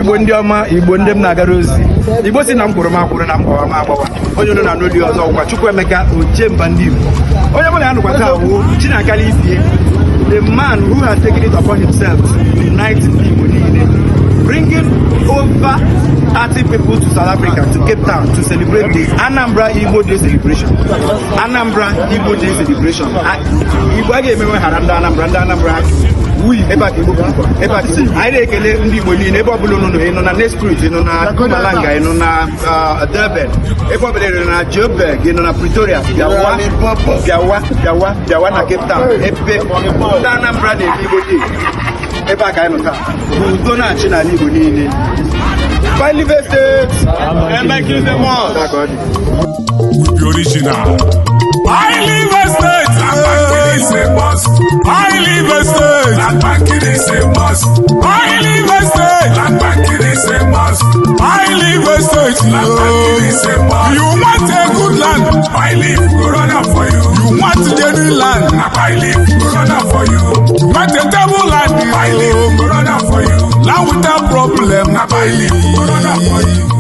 Igbo ndị ọma, Igbo ndị m na-agara ozi. Igbo si na m kwuru m akwụrụ na m gbawa m agbawa. Onye nọ na n'oli ọzọ ụkwa Chukwuemeka Ochemba ndị Igbo. Onye mụ na ya nụkwa taa bụ Chinakali Ifie, the man who has taken it upon himself to unite ndị Igbo niile, bringing over 30 people to South Africa, to Cape Town, to celebrate the Anambra Igbo Day celebration. Anambra Igbo Day celebration. Igbo ga-emewe hara ndị Anambra ebe a ka Igbo bụkwa ebe a anyị na-ekele ndị Igbo niile ebe ọbụla unu nọ na Nesprit, nọ na Mpumalanga, nọ na Durban, ebe ọbụla nọ na Joburg, nọ na Pretoria, bịawa na Cape Town ebe ndị Anambra na-eme Igbo Day. Ebe a ka anyị nọ taa udo na-achị n'ala Igbo niile. Live State and make it the one. The original. I live a state. Is a must. I live a state. Land banking is a must. I live a state. Land banking is a must. I live a state. Land banking is a must. You want a good land? I live Corona for you. You want genuine land? I live Corona for you. You want a double land? I live Corona for you. Land without problem? I live Corona for you.